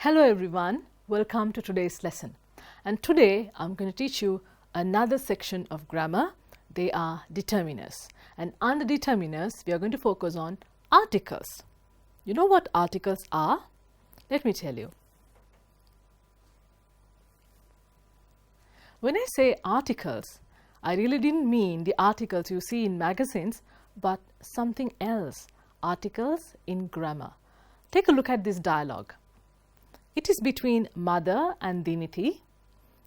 Hello everyone, welcome to today's lesson. And today I'm going to teach you another section of grammar. They are determiners. And under determiners, we are going to focus on articles. You know what articles are? Let me tell you. When I say articles, I really didn't mean the articles you see in magazines, but something else. Articles in grammar. Take a look at this dialogue. It is between Mother and Diniti,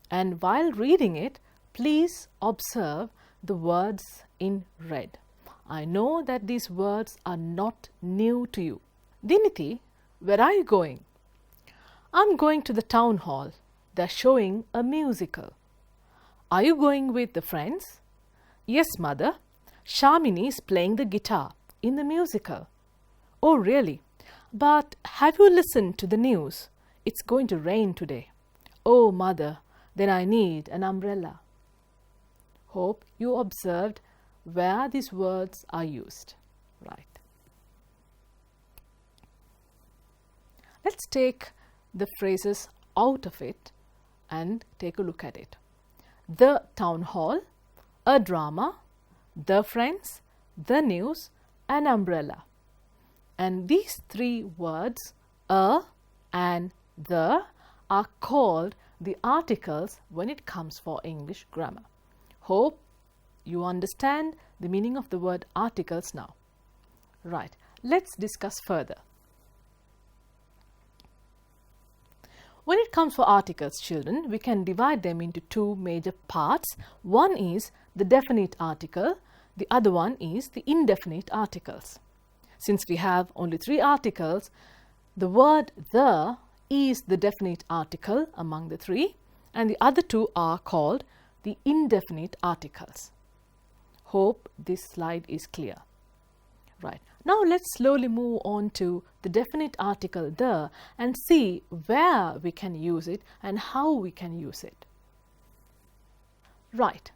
and while reading it, please observe the words in red. I know that these words are not new to you. Diniti, where are you going? I'm going to the town hall. They're showing a musical. Are you going with the friends? Yes, Mother. Shamini is playing the guitar in the musical. Oh, really? But have you listened to the news? It's going to rain today. Oh, Mother, then I need an umbrella. Hope you observed where these words are used. Right. Let's take the phrases out of it and take a look at it. The town hall, a drama, the friends, the news, an umbrella. And these three words, a and the, are called the articles when it comes for English grammar. Hope you understand the meaning of the word articles now. Right, let's discuss further. When it comes for articles, children, we can divide them into two major parts. One is the definite article, the other one is the indefinite articles. Since we have only three articles, the word the is the definite article among the three, and the other two are called the indefinite articles. Hope this slide is clear. Right. Now let's slowly move on to the definite article the and see where we can use it and how we can use it. Right.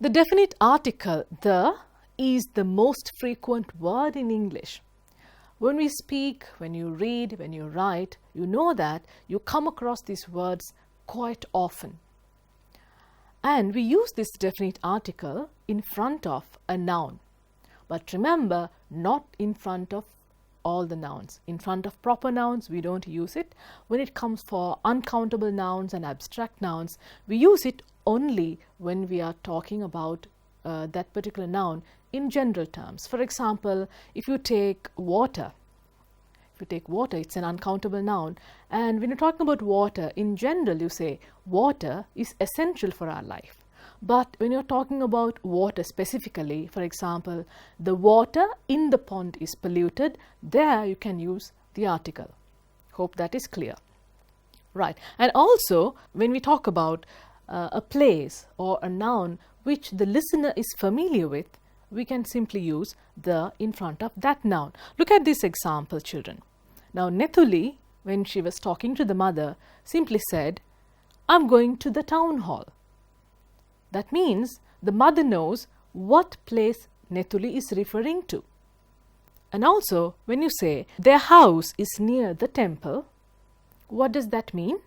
The definite article the is the most frequent word in English. When we speak, when you read, when you write, you know that you come across these words quite often. And we use this definite article in front of a noun. But remember, not in front of all the nouns. In front of proper nouns, we don't use it. When it comes for uncountable nouns and abstract nouns, we use it only when we are talking about that particular noun in general terms. For example, if you take water, it's an uncountable noun, and when you're talking about water, in general you say water is essential for our life. But when you're talking about water specifically, for example, the water in the pond is polluted, there you can use the article. Hope that is clear. Right. And also, when we talk about a place or a noun which the listener is familiar with, we can simply use the in front of that noun. Look at this example, children. Now, Nethuli, when she was talking to the mother, simply said, I'm going to the town hall. That means the mother knows what place Nethuli is referring to. And also, when you say their house is near the temple, what does that mean?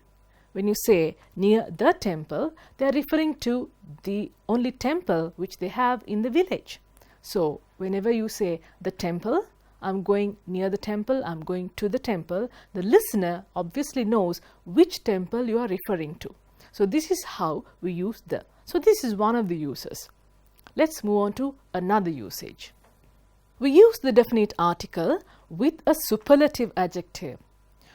When you say near the temple, they are referring to the only temple which they have in the village. So, whenever you say the temple, I'm going near the temple, I'm going to the temple, the listener obviously knows which temple you are referring to. So, this is how we use the. So, this is one of the uses. Let's move on to another usage. We use the definite article with a superlative adjective.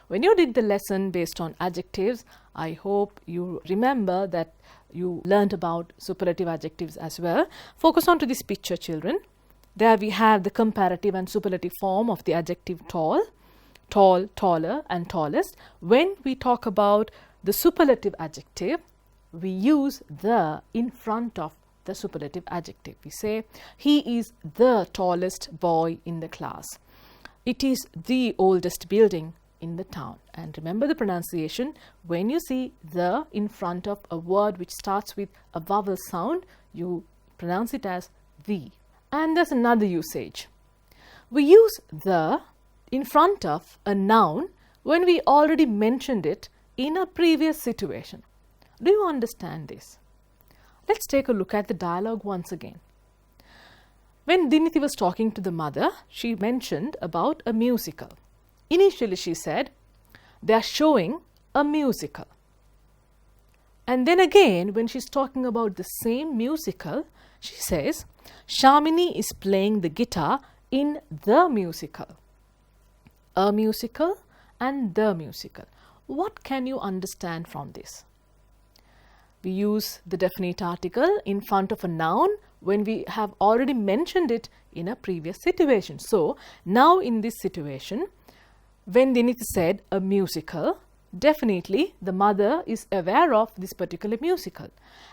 When you did the lesson based on adjectives, I hope you remember that you learned about superlative adjectives as well. Focus on to this picture, children. There we have the comparative and superlative form of the adjective tall, tall, taller and tallest. When we talk about the superlative adjective, we use the in front of the superlative adjective. We say, he is the tallest boy in the class. It is the oldest building in the town. And remember the pronunciation, when you see the in front of a word which starts with a vowel sound, you pronounce it as the. And there's another usage. We use the in front of a noun when we already mentioned it in a previous situation. Do you understand this? Let's take a look at the dialogue once again. When Diniti was talking to the mother, she mentioned about a musical. Initially she said, they are showing a musical. And then again, when she's talking about the same musical, she says, Shamini is playing the guitar in the musical. A musical and the musical. What can you understand from this? We use the definite article in front of a noun when we have already mentioned it in a previous situation. So, now in this situation, when Diniti said a musical, definitely the mother is aware of this particular musical.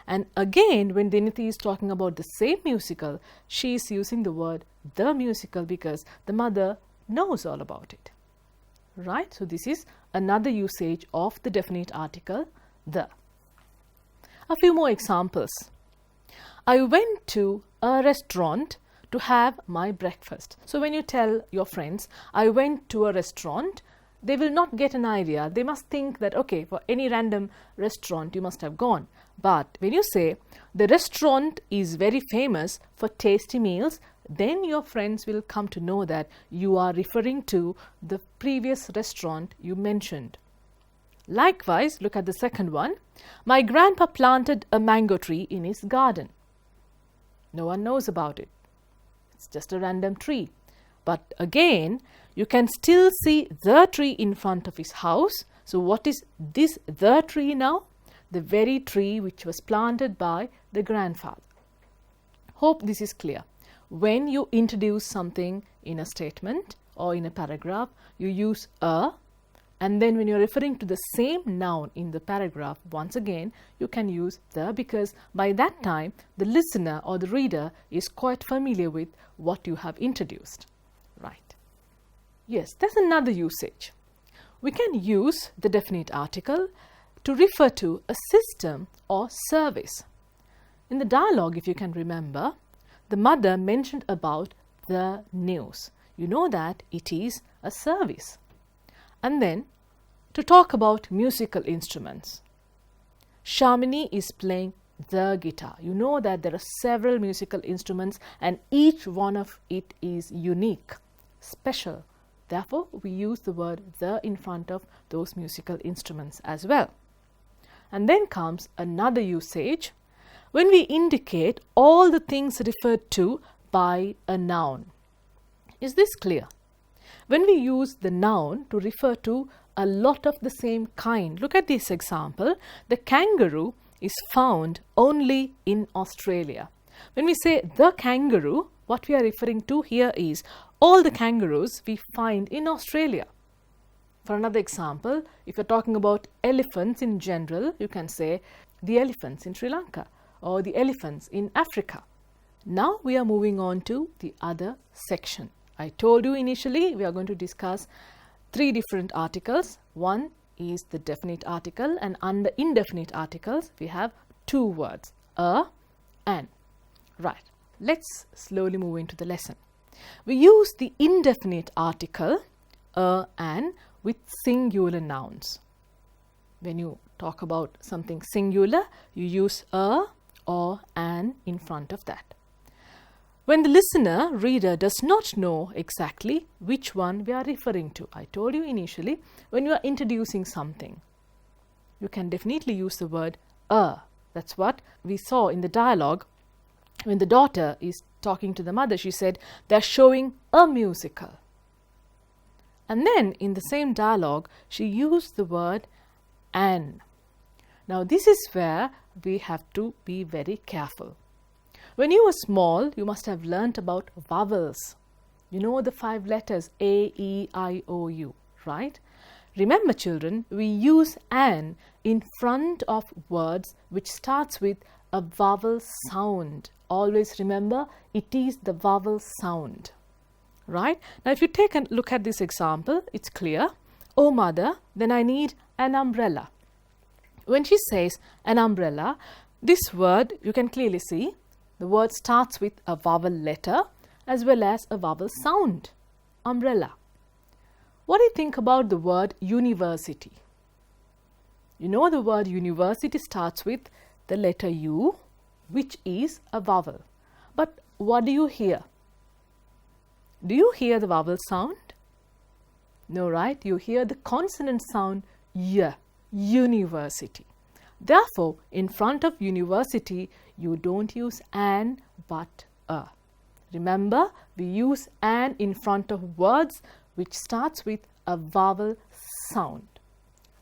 And again, when Diniti is talking about the same musical, she is using the word the musical because the mother knows all about it. Right? So, this is another usage of the definite article the. A few more examples. I went to a restaurant to have my breakfast. So, when you tell your friends, I went to a restaurant, they will not get an idea. They must think that, okay, for any random restaurant, you must have gone. But when you say, the restaurant is very famous for tasty meals, then your friends will come to know that you are referring to the previous restaurant you mentioned. Likewise, look at the second one. My grandpa planted a mango tree in his garden. No one knows about it. It's just a random tree. But again, you can still see the tree in front of his house. So what is this the tree now? The very tree which was planted by the grandfather. Hope this is clear. When you introduce something in a statement or in a paragraph, you use a. And then when you're referring to the same noun in the paragraph, once again, you can use the because by that time, the listener or the reader is quite familiar with what you have introduced. Right. Yes, there's another usage. We can use the definite article to refer to a system or service. In the dialogue, if you can remember, the mother mentioned about the news. You know that it is a service. And then, to talk about musical instruments. Shamini is playing the guitar. You know that there are several musical instruments and each one of it is unique, special. Therefore, we use the word the in front of those musical instruments as well. And then comes another usage when we indicate all the things referred to by a noun. Is this clear? When we use the noun to refer to a lot of the same kind, look at this example. The kangaroo is found only in Australia. When we say the kangaroo, what we are referring to here is all the kangaroos we find in Australia. For another example, if you're talking about elephants in general, you can say the elephants in Sri Lanka or the elephants in Africa. Now we are moving on to the other section. I told you initially we are going to discuss three different articles. One is the definite article and under indefinite articles we have two words, a, an. Right, let's slowly move into the lesson. We use the indefinite article, a, an with singular nouns. When you talk about something singular, you use a or an in front of that. When the listener, reader does not know exactly which one we are referring to. I told you initially, when you are introducing something, you can definitely use the word a. That's what we saw in the dialogue. When the daughter is talking to the mother, she said, they're showing a musical. And then in the same dialogue, she used the word an. Now this is where we have to be very careful. When you were small, you must have learnt about vowels. You know the 5 letters A, E, I, O, U, right? Remember children, we use an in front of words which starts with a vowel sound. Always remember, it is the vowel sound, right? Now if you take a look at this example, it's clear. Oh mother, then I need an umbrella. When she says an umbrella, this word you can clearly see. The word starts with a vowel letter as well as a vowel sound, umbrella. What do you think about the word university? You know the word university starts with the letter U, which is a vowel. But what do you hear? Do you hear the vowel sound? No, right? You hear the consonant sound Y, university. Therefore, in front of university, you don't use an but a. Remember, we use an in front of words which starts with a vowel sound.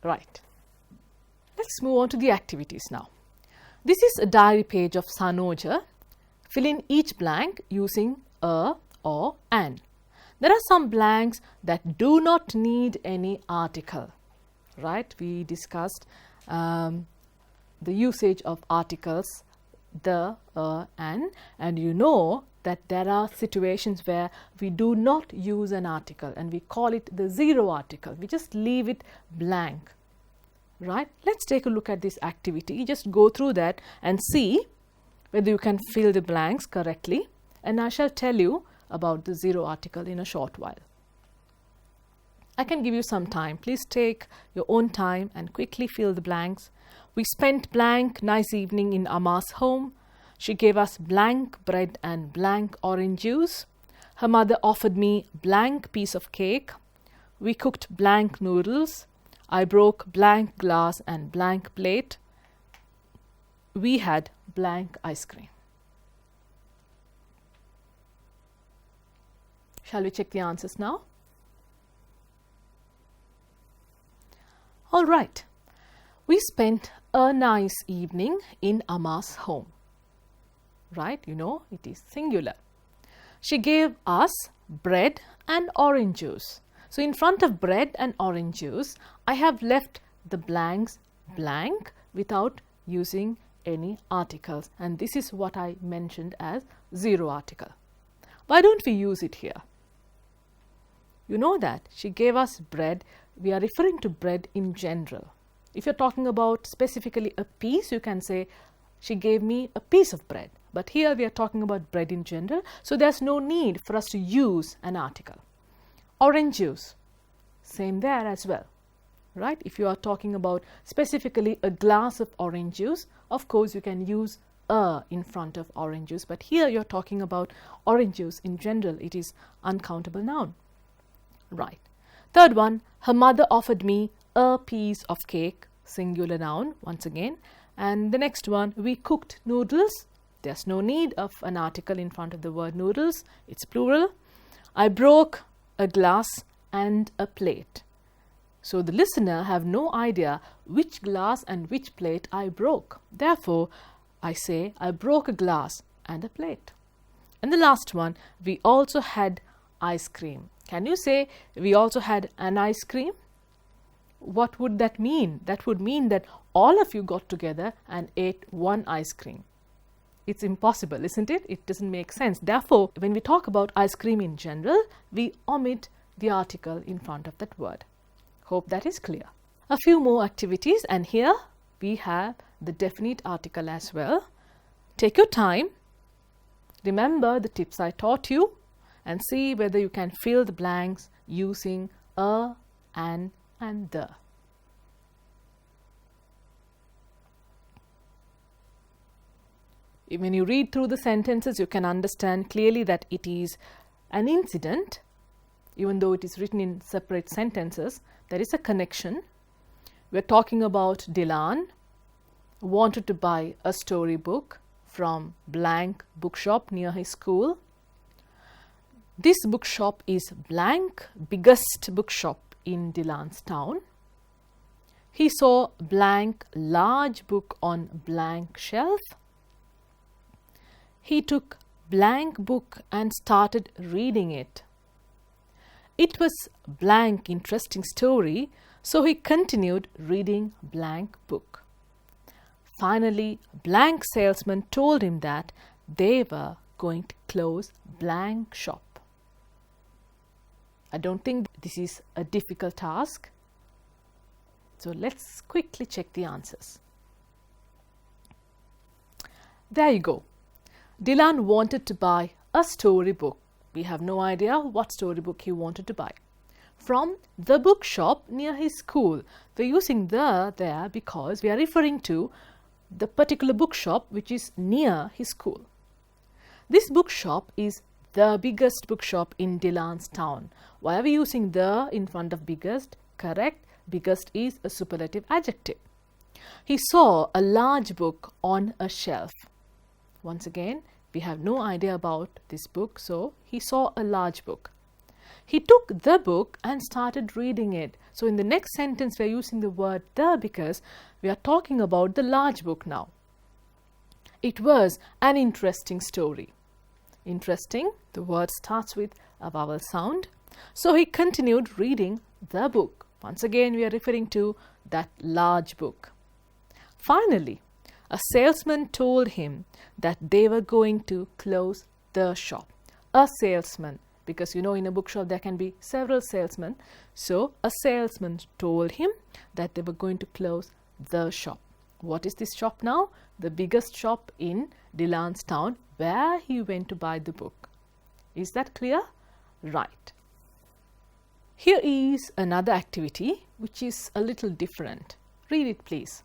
Right. Let's move on to the activities now. This is a diary page of Sanoja. Fill in each blank using a or an. There are some blanks that do not need any article. Right? We discussed the usage of articles, the, and you know that there are situations where we do not use an article and we call it the zero article. We just leave it blank. Right? Let's take a look at this activity. Just go through that and see whether you can fill the blanks correctly, and I shall tell you about the zero article in a short while. I can give you some time. Please take your own time and quickly fill the blanks. We spent blank nice evening in Amma's home. She gave us blank bread and blank orange juice. Her mother offered me blank piece of cake. We cooked blank noodles. I broke blank glass and blank plate. We had blank ice cream. Shall we check the answers now? All right. We spent a nice evening in Amma's home. Right? You know, it is singular. She gave us bread and orange juice. So, in front of bread and orange juice, I have left the blanks blank without using any articles. And this is what I mentioned as zero article. Why don't we use it here? You know that she gave us bread. We are referring to bread in general. If you're talking about specifically a piece, you can say she gave me a piece of bread. But here we are talking about bread in general. So there's no need for us to use an article. Orange juice, same there as well. Right? If you are talking about specifically a glass of orange juice, of course you can use a in front of orange juice. But here you're talking about orange juice in general. It is uncountable noun. Right. Third one, her mother offered me a piece of cake, singular noun once again. And the next one, we cooked noodles. There's no need of an article in front of the word noodles. It's plural. I broke a glass and a plate. So the listener have no idea which glass and which plate I broke. Therefore, I say I broke a glass and a plate. And the last one, we also had ice cream. Can you say we also had an ice cream? What would that mean? That would mean that all of you got together and ate one ice cream. It's impossible, isn't it? It doesn't make sense. Therefore, when we talk about ice cream in general, we omit the article in front of that word. Hope that is clear. A few more activities, and here we have the definite article as well. Take your time. Remember the tips I taught you and see whether you can fill the blanks using a, an, and the. When you read through the sentences, you can understand clearly that it is an incident. Even though it is written in separate sentences, there is a connection. We're talking about Dylan wanted to buy a storybook from blank bookshop near his school. This bookshop is blank biggest bookshop in Dylan's town. He saw blank large book on blank shelf. He took blank book and started reading it. It was blank interesting story, so he continued reading blank book. Finally, blank salesman told him that they were going to close blank shop. I don't think this is a difficult task. So let's quickly check the answers. There you go. Dylan wanted to buy a storybook. We have no idea what storybook he wanted to buy. from the bookshop near his school. We're using the there because we are referring to the particular bookshop which is near his school. This bookshop is the biggest bookshop in Dillon's town. Why are we using the in front of biggest? Correct. Biggest is a superlative adjective. He saw a large book on a shelf. Once again, we have no idea about this book, so he saw a large book. He took the book and started reading it. So in the next sentence, we are using the word the because we are talking about the large book now. It was an interesting story. Interesting, the word starts with a vowel sound. So he continued reading the book. Once again, we are referring to that large book. Finally, a salesman told him that they were going to close the shop. A salesman, because in a bookshop there can be several salesmen. So a salesman told him that they were going to close the shop. What is this shop now? The biggest shop in Dillon's town where he went to buy the book. Is that clear? Right. Here is another activity which is a little different. Read it, please.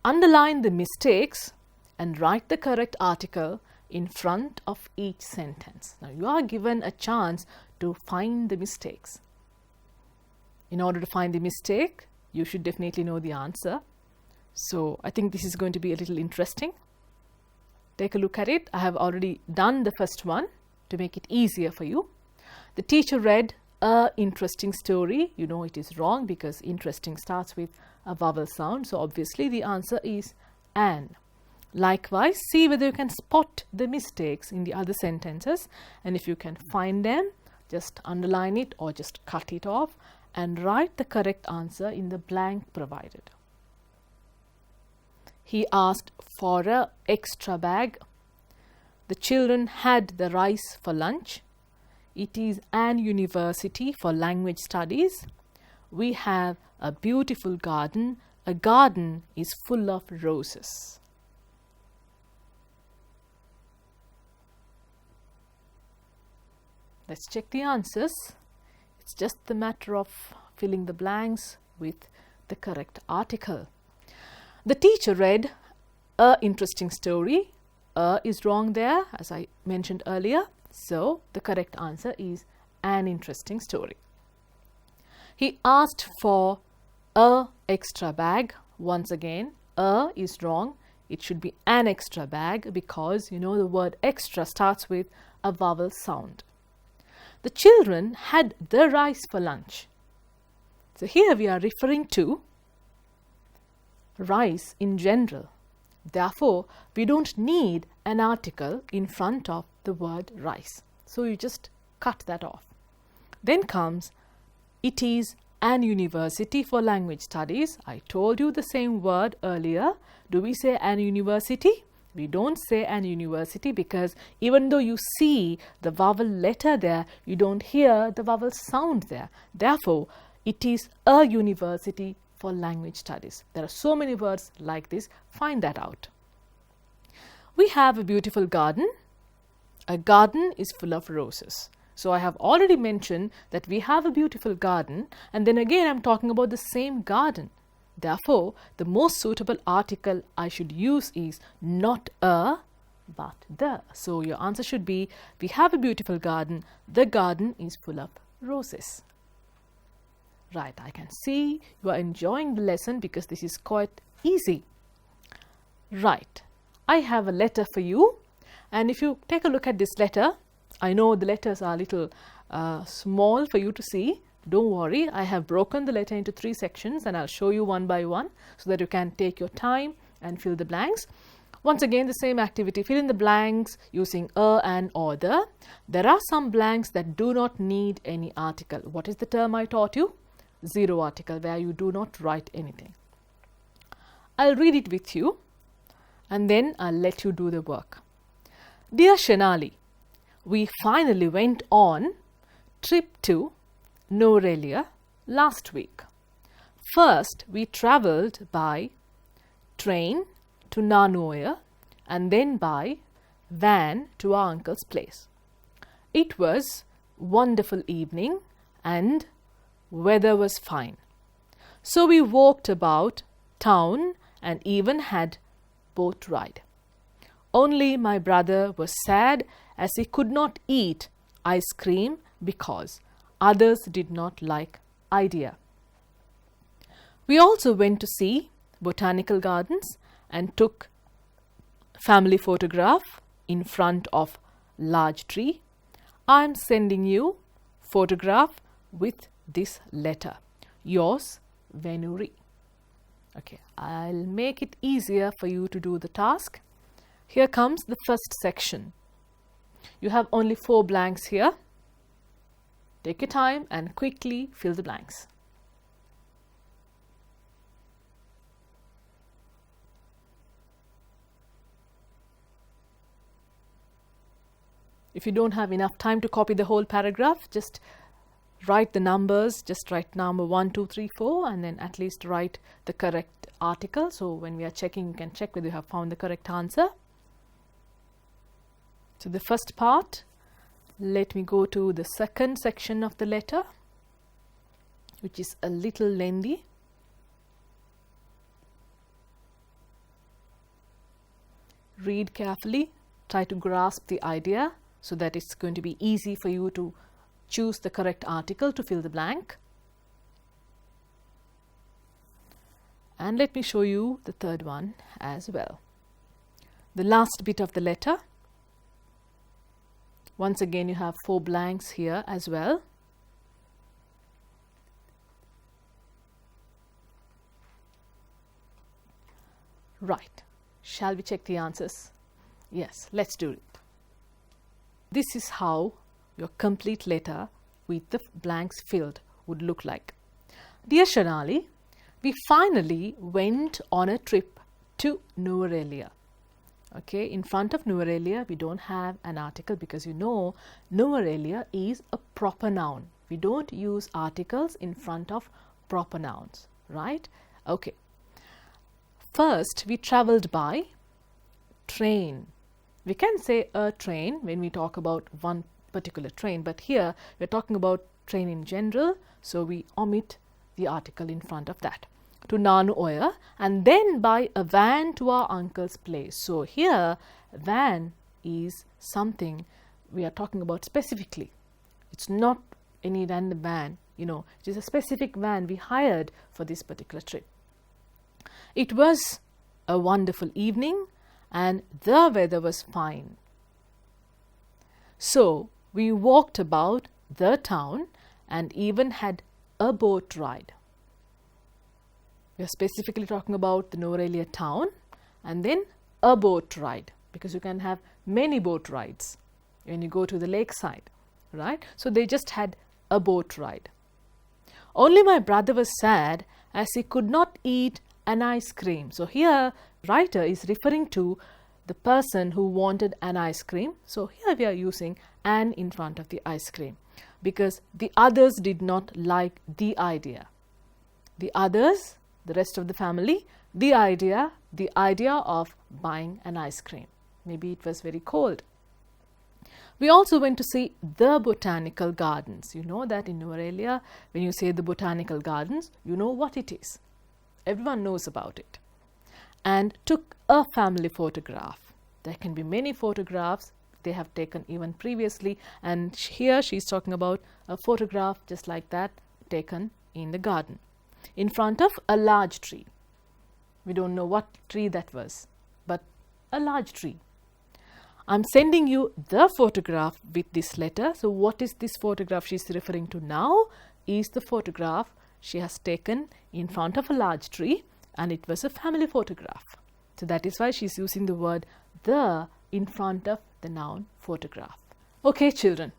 Underline the mistakes and write the correct article in front of each sentence. Now you are given a chance to find the mistakes. In order to find the mistake, you should definitely know the answer. So I think this is going to be a little interesting. Take a look at it. I have already done the first one to make it easier for you. The teacher read a interesting story. You know it is wrong because interesting starts with a vowel sound. So obviously the answer is an. Likewise, see whether you can spot the mistakes in the other sentences, and if you can find them, just underline it or just cut it off and write the correct answer in the blank provided. He asked for an extra bag. The children had the rice for lunch. It is an university for language studies. We have a beautiful garden. A garden is full of roses. Let's check the answers. It's just the matter of filling the blanks with the correct article. The teacher read a interesting story. Is wrong there, as I mentioned earlier. So the correct answer is an interesting story. He asked for a extra bag. Once again, a is wrong. It should be an extra bag because the word extra starts with a vowel sound. The children had the rice for lunch. So here we are referring to rice in general. Therefore, we don't need an article in front of the word rice. So you just cut that off. Then comes, it is an university for language studies. I told you the same word earlier. Do we say an university? We don't say an university because even though you see the vowel letter there, you don't hear the vowel sound there. Therefore, it is a university for language studies. There are so many words like this. Find that out. We have a beautiful garden. A garden is full of roses. So I have already mentioned that we have a beautiful garden, and then again I'm talking about the same garden. Therefore, the most suitable article I should use is not a but the. So your answer should be, we have a beautiful garden. The garden is full of roses. Right, I can see you are enjoying the lesson because this is quite easy. Right, I have a letter for you, and if you take a look at this letter, I know the letters are a little small for you to see. Don't worry, I have broken the letter into 3 sections and I'll show you one by one so that you can take your time and fill the blanks. Once again, the same activity, fill in the blanks using a and or the. There are some blanks that do not need any article. What is the term I taught you? Zero article, where you do not write anything. I'll read it with you and then I'll let you do the work. Dear Shanali, we finally went on trip to Norelia last week. First, we travelled by train to Nanoya and then by van to our uncle's place. It was a wonderful evening and weather was fine. So we walked about town and even had boat ride. Only my brother was sad as he could not eat ice cream because others did not like idea. We also went to see botanical gardens and took family photograph in front of large tree. I am sending you photograph with this letter. Yours, Venuri. Okay, I'll make it easier for you to do the task. Here comes the first section. You have only 4 blanks here. Take your time and quickly fill the blanks. If you don't have enough time to copy the whole paragraph, just write the numbers, just write number 1, 2, 3, 4 and then at least write the correct article. So when we are checking, you can check whether you have found the correct answer. So the first part, let me go to the second section of the letter, which is a little lengthy. Read carefully, try to grasp the idea so that it's going to be easy for you to choose the correct article to fill the blank. And let me show you the third one as well. The last bit of the letter. Once again, you have 4 blanks here as well. Right. Shall we check the answers? Yes, let's do it. This is how your complete letter with the blanks filled would look like. Dear Shanali, we finally went on a trip to Nuvarelia. Okay, in front of Nuvarelia, we don't have an article because you know Nuvarelia is a proper noun. We don't use articles in front of proper nouns, right? Okay. First, we traveled by train. We can say a train when we talk about one particular train, but here we're talking about train in general, so we omit the article in front of that. To Nanuoya and then by a van to our uncle's place. So here van is something we are talking about specifically. It's not any random van, you know, it is a specific van we hired for this particular trip. It was a wonderful evening and the weather was fine. So we walked about the town and even had a boat ride. We are specifically talking about the Nuvarelia town and then a boat ride, because you can have many boat rides when you go to the lakeside, right? So they just had a boat ride. Only my brother was sad as he could not eat an ice cream. So here writer is referring to the person who wanted an ice cream. So here we are using an in front of the ice cream because the others did not like the idea. The others, the rest of the family, the idea of buying an ice cream. Maybe it was very cold. We also went to see the botanical gardens. You know that in Nuvarelia, when you say the botanical gardens, you know what it is. Everyone knows about it. And took a family photograph. There can be many photographs they have taken even previously, and here she's talking about a photograph just like that taken in the garden in front of a large tree. We don't know what tree that was, but a large tree. I'm sending you the photograph with this letter. So what is this photograph she's referring to now? Is the photograph she has taken in front of a large tree, and it was a family photograph. So that is why she's using the word the in front of the noun photograph. Okay, children.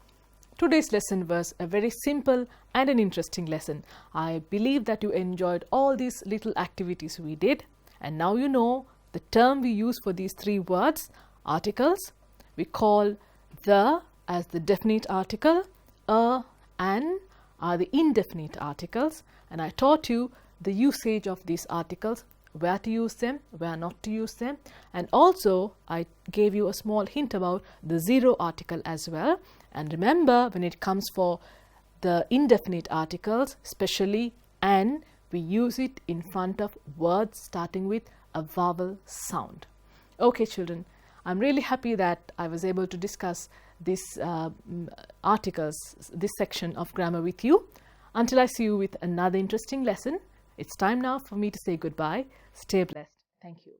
Today's lesson was a very simple and an interesting lesson. I believe that you enjoyed all these little activities we did, and now you know the term we use for these 3 words, articles. We call the as the definite article, a, an are the indefinite articles, and I taught you the usage of these articles, where to use them, where not to use them, and also I gave you a small hint about the zero article as well. And remember, when it comes for the indefinite articles, especially "an", we use it in front of words starting with a vowel sound. Okay, children, I'm really happy that I was able to discuss this articles, this section of grammar with you. Until I see you with another interesting lesson, it's time now for me to say goodbye. Stay blessed. Thank you.